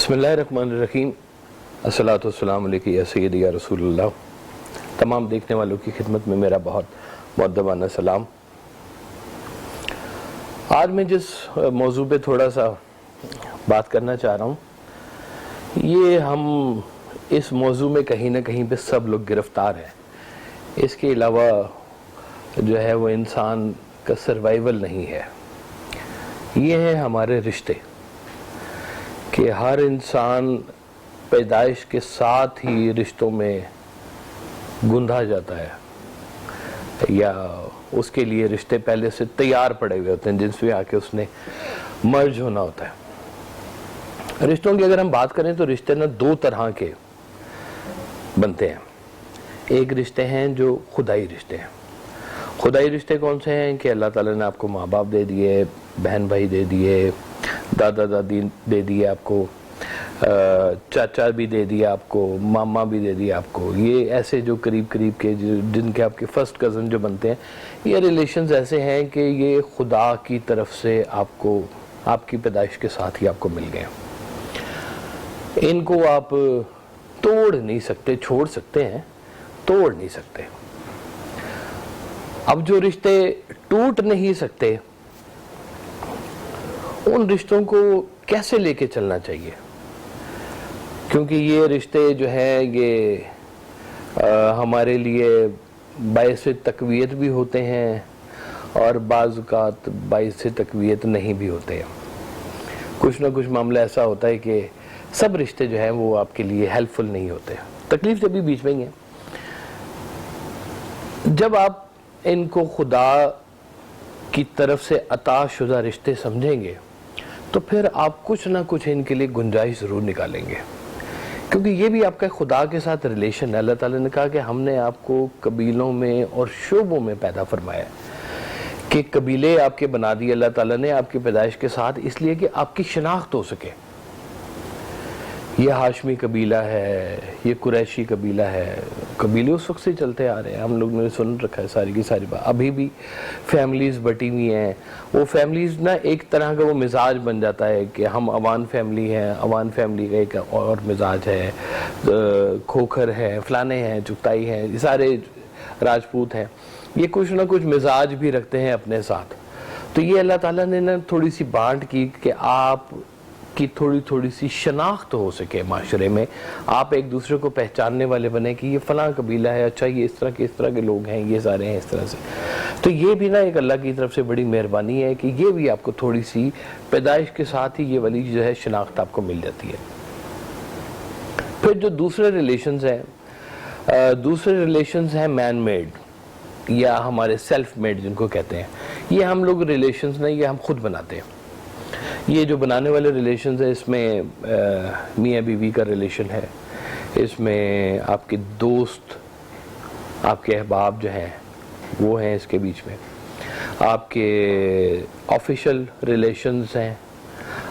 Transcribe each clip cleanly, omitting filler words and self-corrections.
بسم اللہ الرحمن الرحیم، الصلاۃ والسلام علیکم یا سیدی یا رسول اللہ۔ تمام دیکھنے والوں کی خدمت میں میرا بہت مؤدبانہ سلام۔ آج میں جس موضوع پہ تھوڑا سا بات کرنا چاہ رہا ہوں، یہ ہم اس موضوع میں کہیں نہ کہیں پہ سب لوگ گرفتار ہیں۔ اس کے علاوہ جو ہے وہ انسان کا سروائیول نہیں ہے۔ یہ ہیں ہمارے رشتے کہ ہر انسان پیدائش کے ساتھ ہی رشتوں میں گندھا جاتا ہے، یا اس کے لیے رشتے پہلے سے تیار پڑے ہوئے ہوتے ہیں جن سے آ کے اس نے مرج ہونا ہوتا ہے۔ رشتوں کی اگر ہم بات کریں تو رشتے نہ دو طرح کے بنتے ہیں۔ ایک رشتے ہیں جو خدائی رشتے ہیں۔ خدائی رشتے کون سے ہیں کہ اللہ تعالیٰ نے آپ کو ماں باپ دے دیے، بہن بھائی دے دیے، دادا دادی دے دیے آپ کو، چاچا بھی دے دیا آپ کو، ماما بھی دے دیا آپ کو۔ یہ ایسے جو قریب کے جن کے آپ کے فرسٹ کزن جو بنتے ہیں، یہ ریلیشنز ایسے ہیں کہ یہ خدا کی طرف سے آپ کو آپ کی پیدائش کے ساتھ ہی آپ کو مل گئے۔ ان کو آپ توڑ نہیں سکتے، چھوڑ سکتے ہیں، توڑ نہیں سکتے۔ اب جو رشتے ٹوٹ نہیں سکتے، ان رشتوں کو کیسے لے کے چلنا چاہیے؟ کیونکہ یہ رشتے جو ہیں یہ ہمارے لیے باعث تقویت بھی ہوتے ہیں اور بعض اوقات باعث تقویت نہیں بھی ہوتے ہیں۔ کچھ نہ کچھ معاملہ ایسا ہوتا ہے کہ سب رشتے جو ہیں وہ آپ کے لیے ہیلپ فل نہیں ہوتے، تکلیف سے بھی بیچ میں ہی ہیں۔ جب آپ ان کو خدا کی طرف سے عطا شدہ رشتے سمجھیں گے تو پھر آپ کچھ نہ کچھ ان کے لیے گنجائش ضرور نکالیں گے، کیونکہ یہ بھی آپ کا خدا کے ساتھ ریلیشن ہے۔ اللہ تعالیٰ نے کہا کہ ہم نے آپ کو قبیلوں میں اور شعبوں میں پیدا فرمایا ہے، کہ قبیلے آپ کے بنا دیے اللہ تعالیٰ نے آپ کی پیدائش کے ساتھ، اس لیے کہ آپ کی شناخت ہو سکے۔ یہ ہاشمی قبیلہ ہے، یہ قریشی قبیلہ ہے۔ قبیلے اس وقت سے چلتے آ رہے ہیں، ہم لوگ نے سن رکھا ہے ساری کی ساری بات۔ ابھی بھی فیملیز بٹی ہوئی ہیں، وہ فیملیز نا ایک طرح کا وہ مزاج بن جاتا ہے کہ ہم عوان فیملی ہیں، عوان فیملی کا ایک اور مزاج ہے، کھوکھر ہے، فلانے ہیں، چغتائی ہیں، یہ سارے راجپوت ہیں، یہ کچھ نہ کچھ مزاج بھی رکھتے ہیں اپنے ساتھ۔ تو یہ اللہ تعالیٰ نے نا تھوڑی سی بانٹ کی کہ آپ کی تھوڑی سی شناخت ہو سکے معاشرے میں، آپ ایک دوسرے کو پہچاننے والے بنے کہ یہ فلاں قبیلہ ہے، اچھا یہ اس طرح کے لوگ ہیں، یہ سارے ہیں اس طرح سے۔ تو یہ بھی نا ایک اللہ کی طرف سے بڑی مہربانی ہے کہ یہ بھی آپ کو تھوڑی سی پیدائش کے ساتھ ہی یہ والی جو ہے شناخت آپ کو مل جاتی ہے۔ پھر جو دوسرے ریلیشنز ہیں مین میڈ یا ہمارے سیلف میڈ جن کو کہتے ہیں، یہ ہم لوگ ریلیشنز نہیں، یہ ہم خود بناتے ہیں۔ یہ جو بنانے والے ریلیشنز ہیں، اس میں میاں بیوی کا ریلیشن ہے، اس میں آپ کے دوست، آپ کے احباب جو ہیں وہ ہیں اس کے بیچ میں، آپ کے آفیشل ریلیشنز ہیں،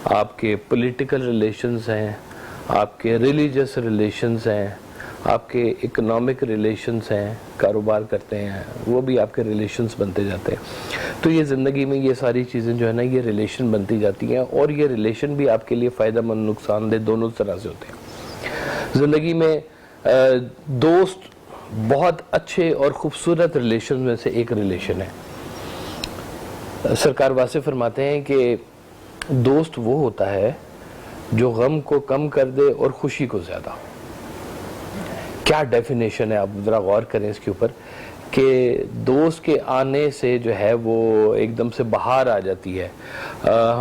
آپ کے پولیٹیکل ریلیشنز ہیں، آپ کے ریلیجس ریلیشنز ہیں، آپ کے اکنامک ریلیشنز ہیں، کاروبار کرتے ہیں، وہ بھی آپ کے ریلیشنز بنتے جاتے ہیں۔ تو یہ زندگی میں یہ ساری چیزیں جو ہے نا یہ ریلیشن بنتی جاتی ہیں، اور یہ ریلیشن بھی آپ کے لیے فائدہ مند نقصان دہ دونوں طرح سے ہوتے ہیں۔ زندگی میں دوست بہت اچھے اور خوبصورت ریلیشن میں سے ایک ریلیشن ہے۔ سرکار واضح فرماتے ہیں کہ دوست وہ ہوتا ہے جو غم کو کم کر دے اور خوشی کو زیادہ۔ کیا ڈیفینیشن ہے، آپ ذرا غور کریں اس کے اوپر، کہ دوست کے آنے سے جو ہے وہ ایک دم سے بہار آ جاتی ہے۔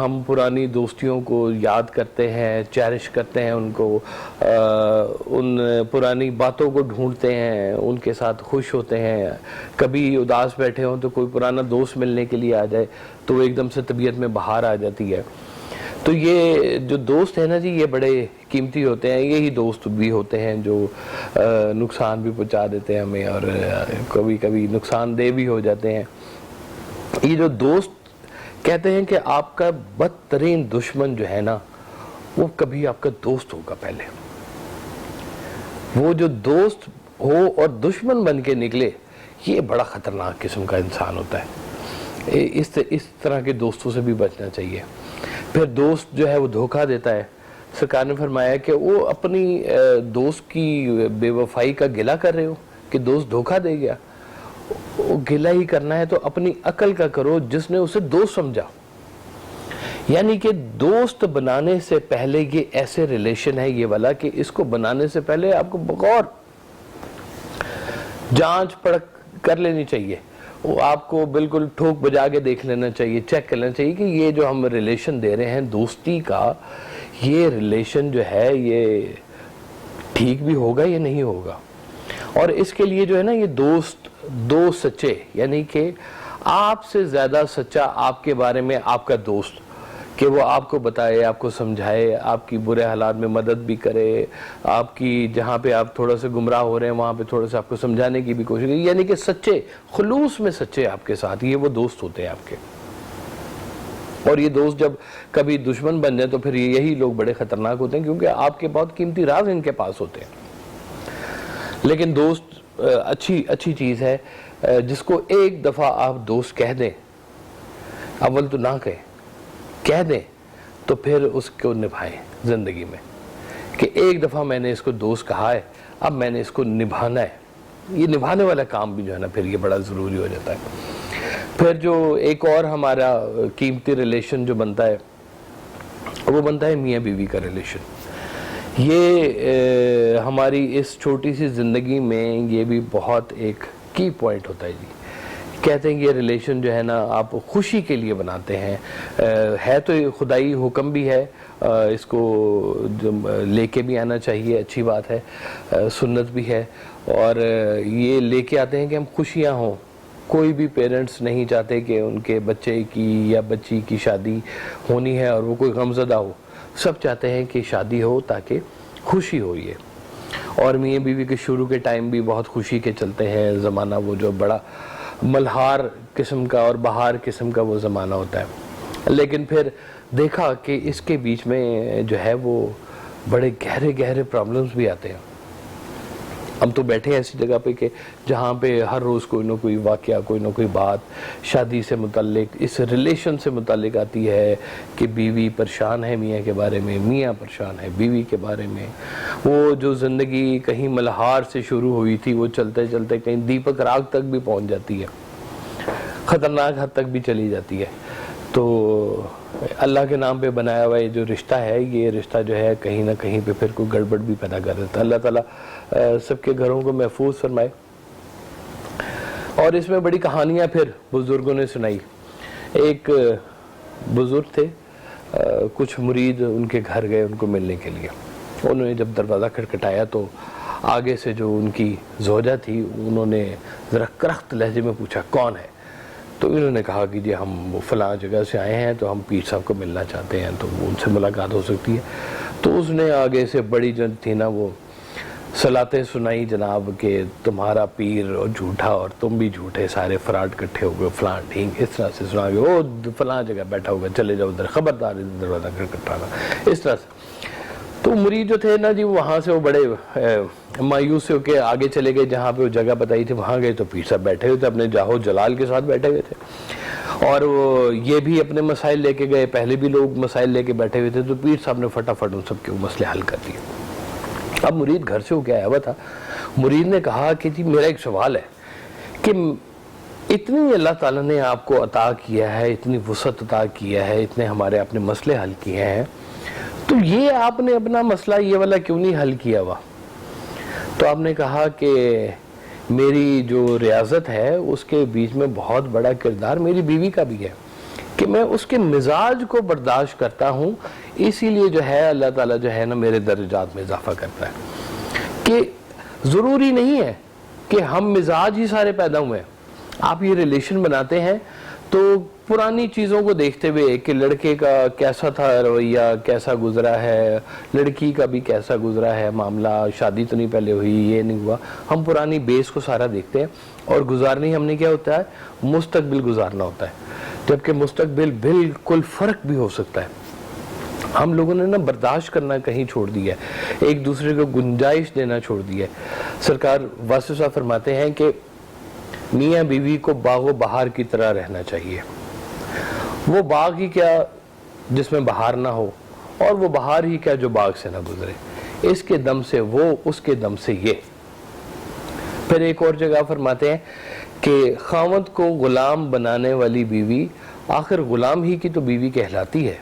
ہم پرانی دوستیوں کو یاد کرتے ہیں، چیرش کرتے ہیں ان کو، ان پرانی باتوں کو ڈھونڈتے ہیں، ان کے ساتھ خوش ہوتے ہیں۔ کبھی اداس بیٹھے ہوں تو کوئی پرانا دوست ملنے کے لیے آ جائے تو ایک دم سے طبیعت میں بہار آ جاتی ہے۔ تو یہ جو دوست ہیں نا جی، یہ بڑے قیمتی ہوتے ہیں۔ یہی دوست بھی ہوتے ہیں جو نقصان بھی پہنچا دیتے ہیں ہمیں، اور کبھی کبھی نقصان دہ بھی ہو جاتے ہیں۔ یہ جو دوست کہتے ہیں کہ آپ کا بدترین دشمن جو ہے نا وہ کبھی آپ کا دوست ہوگا پہلے۔ وہ جو دوست ہو اور دشمن بن کے نکلے، یہ بڑا خطرناک قسم کا انسان ہوتا ہے۔ اس طرح کے دوستوں سے بھی بچنا چاہیے۔ پھر دوست جو ہے وہ دھوکہ دیتا ہے، سرکار نے فرمایا کہ وہ اپنی دوست کی بے وفائی کا گلہ کر رہے ہو کہ دوست دھوکہ دے گیا، وہ گلہ ہی کرنا ہے تو اپنی عقل کا کرو جس نے اسے دوست سمجھا. یعنی کہ دوست بنانے سے پہلے یہ ایسے ریلیشن ہے یہ والا کہ اس کو بنانے سے پہلے آپ کو بغور جانچ پڑک کر لینی چاہیے. وہ آپ کو بالکل ٹھوک بجا کے دیکھ لینا چاہیے، چیک کر لینا چاہیے کہ یہ جو ہم ریلیشن دے رہے ہیں دوستی کا، یہ ریلیشن جو ہے یہ ٹھیک بھی ہوگا یا نہیں ہوگا. اور اس کے لیے جو ہے نا یہ دوست دو سچے، یعنی کہ آپ سے زیادہ سچا آپ کے بارے میں آپ کا دوست، کہ وہ آپ کو بتائے، آپ کو سمجھائے، آپ کی برے حالات میں مدد بھی کرے، آپ کی جہاں پہ آپ تھوڑا سا گمراہ ہو رہے ہیں وہاں پہ تھوڑا سا آپ کو سمجھانے کی بھی کوشش کرے. یعنی کہ سچے، خلوص میں سچے آپ کے ساتھ، یہ وہ دوست ہوتے ہیں آپ کے. اور یہ دوست جب کبھی دشمن بن جائے تو پھر یہی لوگ بڑے خطرناک ہوتے ہیں، کیونکہ آپ کے بہت قیمتی راز ان کے پاس ہوتے ہیں. لیکن دوست اچھی چیز ہے جس کو ایک دفعہ آپ دوست کہہ دیں، اول تو نہ کہہ دیں تو پھر اس کو نبھائیں زندگی میں، کہ ایک دفعہ میں نے اس کو دوست کہا ہے، اب میں نے اس کو نبھانا ہے. یہ نبھانے والا کام بھی جو ہے نا پھر یہ بڑا ضروری ہو جاتا ہے. پھر جو ایک اور ہمارا قیمتی ریلیشن جو بنتا ہے وہ بنتا ہے میاں بیوی کا ریلیشن. یہ ہماری اس چھوٹی سی زندگی میں یہ بھی بہت ایک کی پوائنٹ ہوتا ہے جی. کہتے ہیں کہ یہ ریلیشن جو ہے نا آپ خوشی کے لیے بناتے ہیں، ہے تو خدائی حکم بھی ہے، اس کو لے کے بھی آنا چاہیے، اچھی بات ہے، سنت بھی ہے. اور یہ لے کے آتے ہیں کہ ہم خوشیاں ہوں. کوئی بھی پیرنٹس نہیں چاہتے کہ ان کے بچے کی یا بچی کی شادی ہونی ہے اور وہ کوئی غمزدہ ہو. سب چاہتے ہیں کہ شادی ہو تاکہ خوشی ہو. یہ اور میاں بیوی کے شروع کے ٹائم بھی بہت خوشی کے چلتے ہیں. زمانہ وہ جو بڑا ملہار قسم کا اور بہار قسم کا وہ زمانہ ہوتا ہے. لیکن پھر دیکھا کہ اس کے بیچ میں جو ہے وہ بڑے گہرے پرابلمز بھی آتے ہیں. ہم تو بیٹھے ہیں ایسی جگہ پہ کہ جہاں پہ ہر روز کوئی نہ کوئی واقعہ، کوئی نہ کوئی بات شادی سے متعلق، اس ریلیشن سے متعلق آتی ہے کہ بیوی پریشان ہے میاں کے بارے میں، میاں پریشان ہے بیوی کے بارے میں. وہ جو زندگی کہیں ملہار سے شروع ہوئی تھی وہ چلتے چلتے کہیں دیپک راگ تک بھی پہنچ جاتی ہے، خطرناک حد تک بھی چلی جاتی ہے. تو اللہ کے نام پہ بنایا ہوا یہ جو رشتہ ہے، یہ رشتہ جو ہے کہیں نہ کہیں پہ پھر کوئی گڑبڑ بھی پیدا کر دیتا ہے. اللہ تعالیٰ سب کے گھروں کو محفوظ فرمائے. اور اس میں بڑی کہانیاں پھر بزرگوں نے سنائی. ایک بزرگ تھے، کچھ مرید ان کے گھر گئے ان کو ملنے کے لیے. انہوں نے جب دروازہ کھٹکھٹایا تو آگے سے جو ان کی زوجہ تھی انہوں نے ذرا کرخت لہجے میں پوچھا کون ہے. تو انہوں نے کہا کہ جی ہم فلاں جگہ سے آئے ہیں تو ہم پیر صاحب کو ملنا چاہتے ہیں، تو ان سے ملاقات ہو سکتی ہے. تو اس نے آگے سے بڑی جو تھی نا وہ صلاتیں سنائی جناب کہ تمہارا پیر اور جھوٹا اور تم بھی جھوٹے، سارے فراڈ کٹھے ہو گئے، فلاں ڈھینگ، اس طرح سے سنا کے وہ فلاں جگہ بیٹھا ہوگا، چلے جاؤ ادھر، خبردار دروازہ کھٹکھٹانا، اس طرح سے. تو مرید جو تھے نا جی وہاں سے وہ بڑے مایوس ہو کے آگے چلے گئے، جہاں پہ وہ جگہ بتائی تھی وہاں گئے تو پیر صاحب بیٹھے ہوئے تھے، اپنے جاہو جلال کے ساتھ بیٹھے ہوئے تھے. اور وہ یہ بھی اپنے مسائل لے کے گئے، پہلے بھی لوگ مسائل لے کے بیٹھے ہوئے تھے. تو پیر صاحب نے فٹافٹ ان سب کے مسئلے حل کر دیے. اب مرید گھر سے ہو کے آیا ہوا تھا. مرید نے کہا کہ جی میرا ایک سوال ہے کہ اتنی اللہ تعالیٰ نے آپ کو عطا کیا ہے، اتنی وسعت عطا کیا ہے، اتنے ہمارے اپنے مسئلے حل کیے ہیں، تو یہ آپ نے اپنا مسئلہ یہ والا کیوں نہیں حل کیا ہوا؟ تو آپ نے کہا کہ میری جو ریاضت ہے اس کے بیچ میں بہت بڑا کردار میری بیوی کا بھی ہے کہ میں اس کے مزاج کو برداشت کرتا ہوں، اسی لیے جو ہے اللہ تعالیٰ جو ہے نا میرے درجات میں اضافہ کرتا ہے. کہ ضروری نہیں ہے کہ ہم مزاج ہی سارے پیدا ہوئے ہیں. آپ یہ ریلیشن بناتے ہیں تو پرانی چیزوں کو دیکھتے ہوئے کہ لڑکے کا کیسا تھا رویہ، کیسا گزرا ہے، لڑکی کا بھی کیسا گزرا ہے معاملہ، شادی تو نہیں پہلے ہوئی، یہ نہیں ہوا، ہم پرانی بیس کو سارا دیکھتے ہیں. اور گزارنی ہم نے کیا ہوتا ہے، مستقبل گزارنا ہوتا ہے، جبکہ مستقبل بالکل فرق بھی ہو سکتا ہے. ہم لوگوں نے نا برداشت کرنا کہیں چھوڑ دیا ہے، ایک دوسرے کو گنجائش دینا چھوڑ دیا ہے. سرکار واسطہ صاحب فرماتے ہیں کہ میاں بیوی کو باغ و بہار کی طرح رہنا چاہیے. وہ باغ ہی کیا جس میں بہار نہ ہو، اور وہ بہار ہی کیا جو باغ سے نہ گزرے، اس کے دم سے وہ، اس کے دم سے یہ۔ پھر ایک اور جگہ فرماتے ہیں کہ خاوند کو غلام بنانے والی بیوی آخر غلام ہی کی تو بیوی کہلاتی ہے،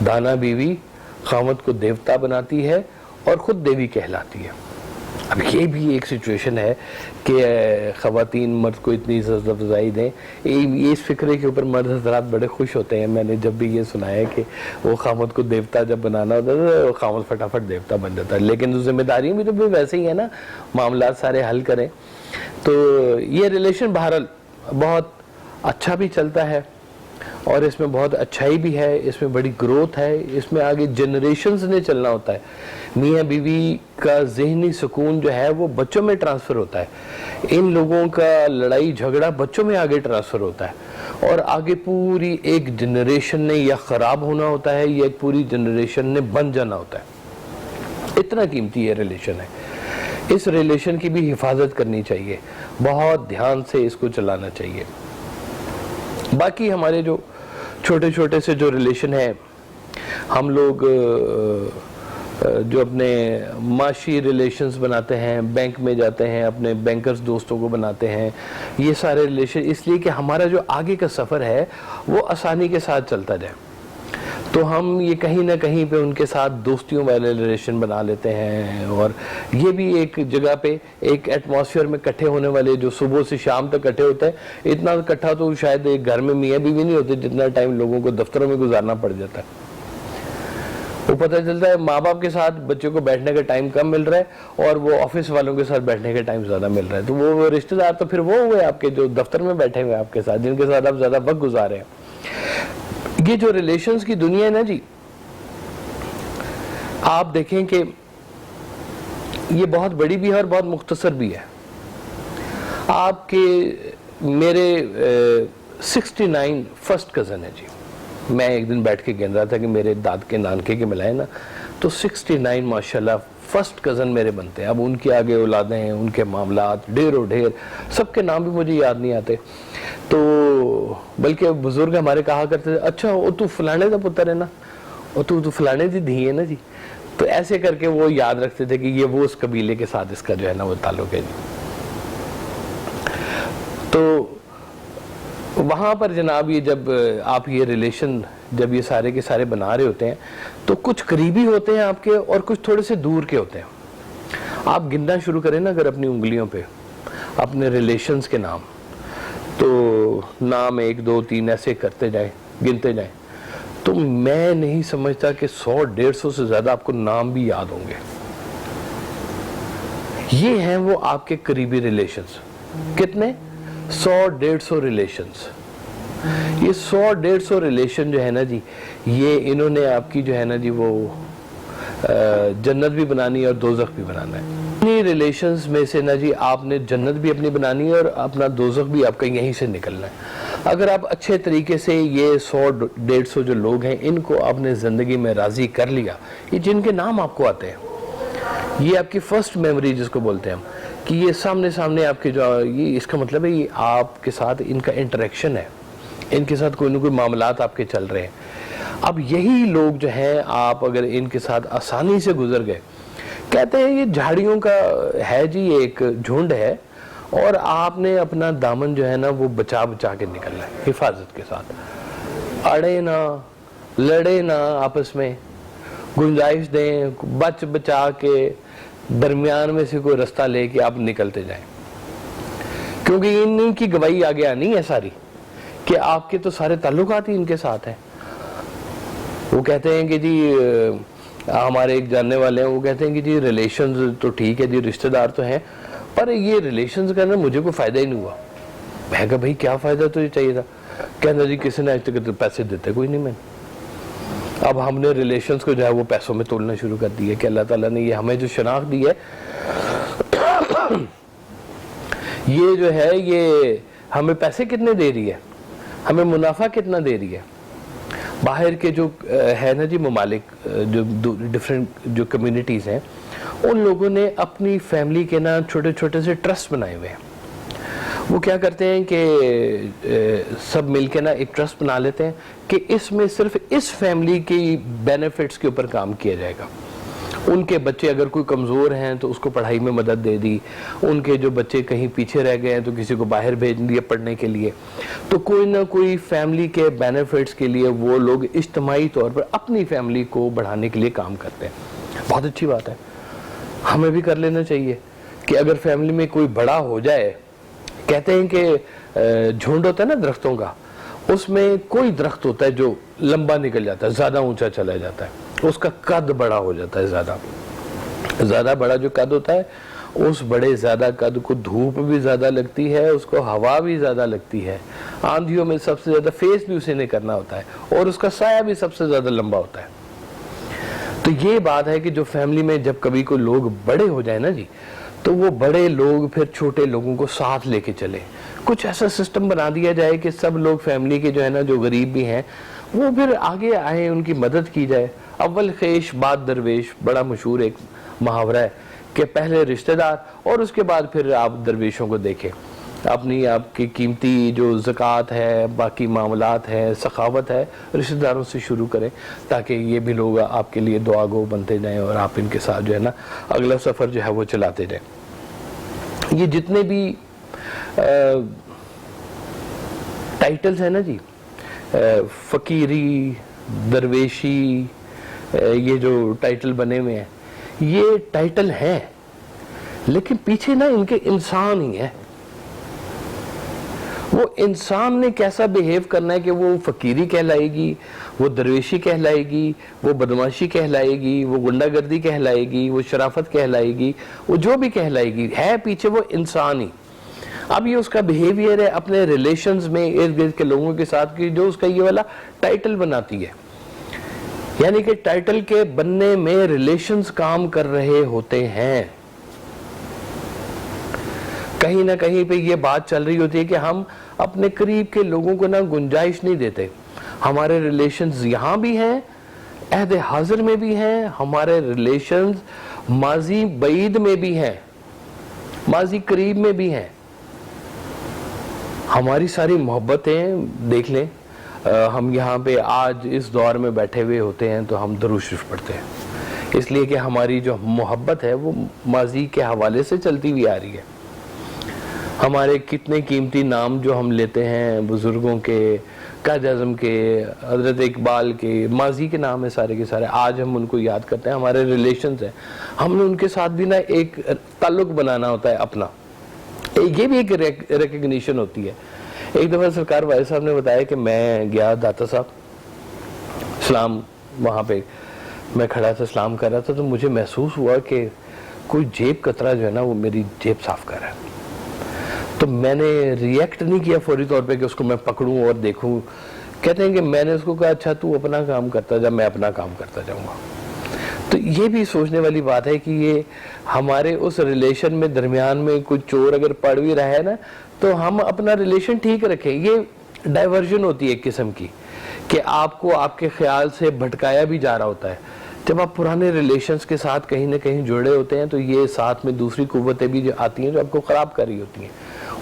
دانا بیوی خاوند کو دیوتا بناتی ہے اور خود دیوی کہلاتی ہے۔ اب یہ بھی ایک سچویشن ہے کہ خواتین مرد کو اتنی عزت افزائی دیں، اس فکرے کے اوپر مرد حضرات بڑے خوش ہوتے ہیں۔ میں نے جب بھی یہ سنا ہے کہ وہ خاوند کو دیوتا جب بنانا ہوتا ہے تو خاوند فٹافٹ دیوتا بن جاتا ہے، لیکن ذمہ داریاں بھی تو ویسے ہی ہیں نا، معاملات سارے حل کریں۔ تو یہ ریلیشن بہرحال بہت اچھا بھی چلتا ہے اور اس میں بہت اچھائی بھی ہے، اس میں بڑی گروتھ ہے، اس میں آگے جنریشنز نے چلنا ہوتا ہے۔ میاں بیوی کا ذہنی سکون جو ہے وہ بچوں میں ٹرانسفر ہوتا ہے، ان لوگوں کا لڑائی جھگڑا بچوں میں آگے ٹرانسفر ہوتا ہے، اور آگے پوری ایک جنریشن نے یا خراب ہونا ہوتا ہے یا ایک پوری جنریشن نے بن جانا ہوتا ہے۔ اتنا قیمتی یہ ریلیشن ہے، اس ریلیشن کی بھی حفاظت کرنی چاہیے، بہت دھیان سے اس کو چلانا چاہیے۔ باقی ہمارے جو چھوٹے چھوٹے سے جو ریلیشن ہیں، ہم لوگ جو اپنے معاشی ریلیشنز بناتے ہیں، بینک میں جاتے ہیں، اپنے بینکرز دوستوں کو بناتے ہیں، یہ سارے ریلیشن اس لیے کہ ہمارا جو آگے کا سفر ہے وہ آسانی کے ساتھ چلتا جائے، تو ہم یہ کہیں نہ کہیں پہ ان کے ساتھ دوستیوں والے ریلیشن بنا لیتے ہیں، اور یہ بھی ایک جگہ پہ ایک ایٹماسفیئر میں کٹھے ہونے والے جو صبح سے شام تک کٹھے ہوتے ہیں، اتنا کٹھا تو شاید ایک گھر میں میاں بیوی نہیں ہوتے جتنا ٹائم لوگوں کو دفتروں میں گزارنا پڑ جاتا ہے۔ وہ پتہ چلتا ہے ماں باپ کے ساتھ بچوں کو بیٹھنے کا ٹائم کم مل رہا ہے اور وہ آفس والوں کے ساتھ بیٹھنے کا ٹائم زیادہ مل رہا ہے، تو وہ رشتہ دار تو پھر وہ ہوئے آپ کے جو دفتر میں بیٹھے ہوئے آپ کے ساتھ، جن کے ساتھ آپ زیادہ وقت گزارے ہیں۔ یہ جو ریلیشنز کی دنیا ہے نا جی، آپ دیکھیں کہ یہ بہت بڑی بھی ہے اور بہت مختصر بھی ہے۔ آپ کے میرے 69 فرسٹ کزن ہے جی، میں ایک دن بیٹھ کے گن رہا تھا کہ میرے داد کے نانکے کے ملائے نا، تو 69 ماشاءاللہ فرسٹ کزن میرے بنتے ہیں۔ اب ان کے آگے اولادیں ہیں، ان کے معاملات ڈھیر و ڈھیر، سب کے نام بھی مجھے یاد نہیں آتے، تو بلکہ بزرگ ہمارے کہا کرتے تھے اچھا وہ تو فلانے کا پتر ہے نا، اور تو فلانے دی دھی ہے نا جی، تو ایسے کر کے وہ یاد رکھتے تھے کہ یہ وہ اس قبیلے کے ساتھ اس کا جو ہے نا وہ تعلق ہے جی۔ تو وہاں پر جناب یہ جب آپ یہ ریلیشن جب یہ سارے کے سارے بنا رہے ہوتے ہیں تو کچھ قریبی ہوتے ہیں آپ کے اور کچھ تھوڑے سے دور کے ہوتے ہیں۔ آپ گننا شروع کریں نا اگر اپنی انگلیوں پہ اپنے ریلیشنز کے نام، تو نام 1 2 3 ایسے کرتے جائیں، گنتے جائیں، تو میں نہیں سمجھتا کہ 100-150 سے زیادہ آپ کو نام بھی یاد ہوں گے۔ یہ ہیں وہ آپ کے قریبی ریلیشنز، کتنے؟ 100-150 ریلیشنز۔ یہ 100-150 ریلیشن جو ہے نا جی، یہ انہوں نے آپ کی جو ہے نا جی وہ جنت بھی بنانی ہے اور دوزخ بھی بنانا ہے۔ انہی ریلیشنز میں سے نا جی آپ نے جنت بھی اپنی بنانی ہے اور اپنا دوزخ بھی آپ کا یہیں سے نکلنا ہے۔ اگر آپ اچھے طریقے سے یہ 100-150 جو لوگ ہیں ان کو آپ نے زندگی میں راضی کر لیا، یہ جن کے نام آپ کو آتے ہیں، یہ آپ کی فرسٹ میموری جس کو بولتے ہیں ہم، کہ یہ سامنے آپ کے جو یہ اس کا مطلب ہے یہ آپ کے ساتھ ان کا انٹریکشن ہے، ان کے ساتھ کوئی نہ کوئی معاملات آپ کے چل رہے ہیں۔ اب یہی لوگ جو ہیں آپ اگر ان کے ساتھ آسانی سے گزر گئے، کہتے ہیں یہ جھاڑیوں کا ہے جی ایک جھنڈ ہے، اور آپ نے اپنا دامن جو ہے نا وہ بچا کے نکلنا ہے حفاظت کے ساتھ، اڑے نہ لڑے نہ، آپس میں گنجائش دیں، بچا کے درمیان میں سے کوئی رستہ لے کے آپ نکلتے جائیں، کیونکہ ان کی گواہی آگے آنی ہے ساری کہ آپ کے تو سارے تعلقات ہی ان کے ساتھ ہیں۔ وہ کہتے ہیں کہ جی ہمارے ایک جاننے والے ہیں، وہ کہتے ہیں کہ جی ریلیشنز تو ٹھیک ہے جی، رشتہ دار تو ہیں، پر یہ ریلیشنز کرنا مجھے کوئی فائدہ ہی نہیں ہوا۔ میں کہا بھائی کیا فائدہ تو یہ چاہیے تھا؟ کہنا جی کسی نے آج تک پیسے دیتے کوئی نہیں میں۔ اب ہم نے ریلیشنز کو جو ہے وہ پیسوں میں تولنا شروع کر دی ہے کہ اللہ تعالیٰ نے یہ ہمیں جو شناخت دی ہے یہ جو ہے یہ ہمیں پیسے کتنے دے رہی ہے، ہمیں منافع کتنا دے رہی ہے۔ باہر کے جو ہے نا جی ممالک، جو ڈفرینٹ جو کمیونٹیز ہیں، ان لوگوں نے اپنی فیملی کے نا چھوٹے چھوٹے سے ٹرسٹ بنائے ہوئے ہیں، وہ کیا کرتے ہیں کہ سب مل کے نا ایک ٹرسٹ بنا لیتے ہیں کہ اس میں صرف اس فیملی کی بینیفٹس کے اوپر کام کیا جائے گا. ان کے بچے اگر کوئی کمزور ہیں تو اس کو پڑھائی میں مدد دے دی, ان کے جو بچے کہیں پیچھے رہ گئے ہیں تو کسی کو باہر بھیج دیا پڑھنے کے لیے. تو کوئی نہ کوئی فیملی کے بینیفٹس کے لیے وہ لوگ اجتماعی طور پر اپنی فیملی کو بڑھانے کے لیے کام کرتے ہیں. بہت اچھی بات ہے, ہمیں بھی کر لینا چاہیے کہ اگر فیملی میں کوئی بڑا ہو جائے, کہتے ہیں کہ جھنڈ ہوتا ہے نا درختوں کا, اس میں کوئی درخت ہوتا ہے جو لمبا نکل جاتا ہے, زیادہ اونچا چلا جاتا ہے, اس کا قد بڑا ہو جاتا ہے. زیادہ بڑا جو قد ہوتا ہے, اس بڑے زیادہ قد کو دھوپ بھی زیادہ لگتی ہے, اس کو ہوا بھی زیادہ لگتی ہے, آندھیوں میں سب سے زیادہ فیس بھی اسی نے کرنا ہوتا ہے, اور اس کا سایہ بھی سب سے زیادہ لمبا ہوتا ہے. تو یہ بات ہے کہ جو فیملی میں جب کبھی کوئی لوگ بڑے ہو جائیں نا جی, تو وہ بڑے لوگ پھر چھوٹے لوگوں کو ساتھ لے کے چلے. کچھ ایسا سسٹم بنا دیا جائے کہ سب لوگ فیملی کے جو ہے نا, جو غریب بھی ہیں, وہ پھر آگے آئیں, ان کی مدد کی جائے. اول خیش بعد درویش, بڑا مشہور ایک محاورہ ہے کہ پہلے رشتہ دار اور اس کے بعد پھر آپ درویشوں کو دیکھیں. اپنی آپ کی قیمتی جو زکوٰۃ ہے, باقی معاملات ہے, سخاوت ہے, رشتہ داروں سے شروع کریں تاکہ یہ بھی لوگ آپ کے لیے دعا گو بنتے جائیں اور آپ ان کے ساتھ جو ہے نا اگلا سفر جو ہے وہ چلاتے جائیں. یہ جتنے بھی ٹائٹلز ہیں نا جی, فقیری, درویشی, یہ جو ٹائٹل بنے ہوئے ہیں, یہ ٹائٹل ہیں لیکن پیچھے نا ان کے انسان ہی ہیں. وہ انسان نے کیسا بیہیو کرنا ہے کہ وہ فقیری کہلائے گی, وہ درویشی کہلائے گی, وہ بدماشی کہلائے گی, وہ غنڈہ گردی کہلائے گی, وہ شرافت کہلائے گی, وہ جو بھی کہلائے گی, ہے پیچھے وہ انسان ہی. اب یہ اس کا بیہیویئر ہے اپنے ریلیشنز میں ارد گرد کے لوگوں کے ساتھ کی, جو اس کا یہ والا ٹائٹل بناتی ہے. یعنی کہ ٹائٹل کے بننے میں ریلیشنز کام کر رہے ہوتے ہیں. کہیں نہ کہیں پہ یہ بات چل رہی ہوتی ہے کہ ہم اپنے قریب کے لوگوں کو نہ گنجائش نہیں دیتے. ہمارے ریلیشنز یہاں بھی ہیں, عہد حاضر میں بھی ہیں, ہمارے ریلیشنز ماضی بعید میں بھی ہیں, ماضی قریب میں بھی ہیں. ہماری ساری محبتیں دیکھ لیں, ہم یہاں پہ آج اس دور میں بیٹھے ہوئے ہوتے ہیں تو ہم درود شریف پڑھتے ہیں, اس لیے کہ ہماری جو محبت ہے وہ ماضی کے حوالے سے چلتی ہوئی آ رہی ہے. ہمارے کتنے قیمتی نام جو ہم لیتے ہیں بزرگوں کے, قائد اعظم کے, حضرت اقبال کے, ماضی کے نام ہیں سارے کے سارے, آج ہم ان کو یاد کرتے ہیں. ہمارے ریلیشنز ہیں, ہم نے ان کے ساتھ بھی نا ایک تعلق بنانا ہوتا ہے اپنا, یہ بھی ایک ریکگنیشن ہوتی ہے. ایک دفعہ سرکار والد صاحب نے بتایا کہ میں گیا داتا صاحب, سلام وہاں پہ میں کھڑا تھا, سلام کر رہا تھا, تو مجھے محسوس ہوا کہ کوئی جیب کترا جو ہے نا وہ میری جیب صاف کر رہا ہے. تو میں نے ریئیکٹ نہیں کیا فوری طور پہ کہ اس کو میں پکڑوں اور دیکھوں. کہتے ہیں کہ میں نے اس کو کہا اچھا تو اپنا کام کرتا جا, میں اپنا کام کرتا جاؤں گا. تو یہ بھی سوچنے والی بات ہے کہ یہ ہمارے اس ریلیشن میں درمیان میں کوئی چور اگر پڑ بھی رہا ہے نا, تو ہم اپنا ریلیشن ٹھیک رکھیں. یہ ڈائیورژن ہوتی ہے ایک قسم کی کہ آپ کو آپ کے خیال سے بھٹکایا بھی جا رہا ہوتا ہے. جب آپ پرانے ریلیشنز کے ساتھ کہیں نہ کہیں جڑے ہوتے ہیں تو یہ ساتھ میں دوسری قوتیں بھی جو آتی ہیں جو آپ کو خراب کر رہی ہوتی ہیں,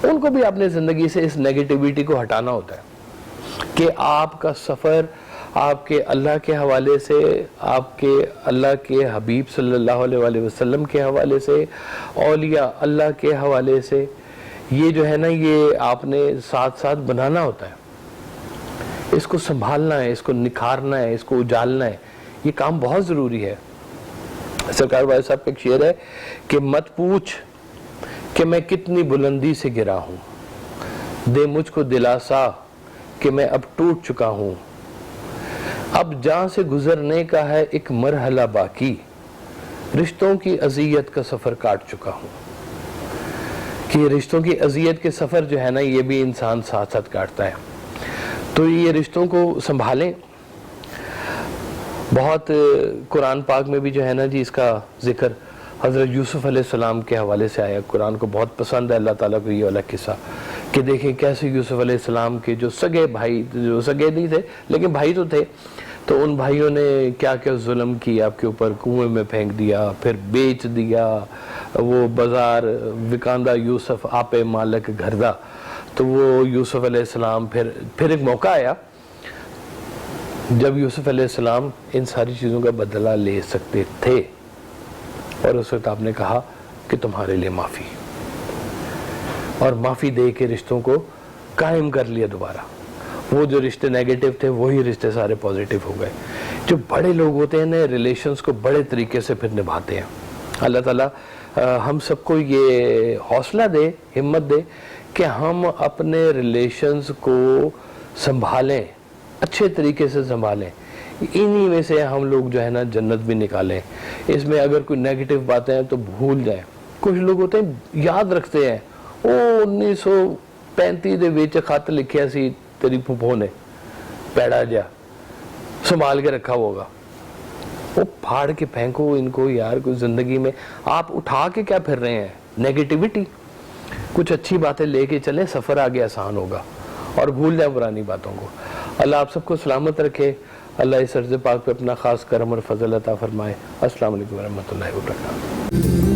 ان کو بھی اپنے زندگی سے اس نیگیٹیوٹی کو ہٹانا ہوتا ہے کہ آپ کا سفر آپ کے اللہ کے حوالے سے, آپ کے اللہ کے حبیب صلی اللہ علیہ وآلہ وسلم کے حوالے سے, اولیاء اللہ کے حوالے سے, یہ جو ہے نا یہ آپ نے ساتھ ساتھ بنانا ہوتا ہے. اس کو سنبھالنا ہے, اس کو نکھارنا ہے, اس کو اجالنا ہے. یہ کام بہت ضروری ہے. سرکار والد صاحب کا ایک شعر ہے کہ مت پوچھ کہ میں کتنی بلندی سے گرا ہوں, دے مجھ کو دلاسا کہ میں اب ٹوٹ چکا ہوں, اب جان سے گزرنے کا ہے ایک مرحلہ باقی, رشتوں کی اذیت کا سفر کاٹ چکا ہوں. کہ رشتوں کی اذیت کے سفر جو ہے نا یہ بھی انسان ساتھ ساتھ کاٹتا ہے. تو یہ رشتوں کو سنبھالیں. بہت قرآن پاک میں بھی جو ہے نا جی اس کا ذکر حضرت یوسف علیہ السلام کے حوالے سے آیا. قرآن کو بہت پسند ہے اللہ تعالیٰ کو یہ والا قصہ کہ دیکھیں کیسے یوسف علیہ السلام کے جو سگے بھائی, جو سگے نہیں تھے لیکن بھائی تو تھے, تو ان بھائیوں نے کیا کیا ظلم کیا آپ کے اوپر, کنویں میں پھینک دیا, پھر بیچ دیا, وہ بازار وکاندہ یوسف آپ مالک گھردہ، تو وہ یوسف علیہ السلام پھر ایک موقع آیا جب یوسف علیہ السلام ان ساری چیزوں کا بدلہ لے سکتے تھے، اور اس وقت آپ نے کہا کہ تمہارے لیے معافی، اور معافی دے کے رشتوں کو قائم کر لیا دوبارہ۔ وہ جو رشتے نیگیٹو تھے وہی رشتے سارے پازیٹیو ہو گئے۔ جو بڑے لوگ ہوتے ہیں نا، ریلیشنز کو بڑے طریقے سے پھر نبھاتے ہیں۔ اللہ تعالیٰ ہم سب کو یہ حوصلہ دے، ہمت دے کہ ہم اپنے ریلیشنز کو سنبھالیں، اچھے طریقے سے سنبھالیں، انہی میں سے ہم لوگ جو ہے نا جنت بھی نکالیں۔ اس میں اگر کوئی نیگیٹو باتیں ہیں تو بھول جائیں۔ کچھ لوگ ہوتے ہیں یاد رکھتے ہیں، 1935 دے وچ خط لکھیا سی تیری پھپھو نے، پیڑا جا سنبھال کے رکھا ہوگا، وہ پھاڑ کے پھینکو ان کو یار۔ کوئی زندگی میں آپ اٹھا کے کیا پھر رہے ہیں؟ نیگیٹیوٹی۔ کچھ اچھی باتیں لے کے چلیں، سفر آگے آسان ہوگا، اور بھول جائیں پرانی باتوں کو۔ اللہ آپ سب کو سلامت رکھے، اللہ اس عرض پاک پہ اپنا خاص کرم اور فضل عطا فرمائے۔ السلام علیکم ورحمۃ اللہ وبرکاتہ۔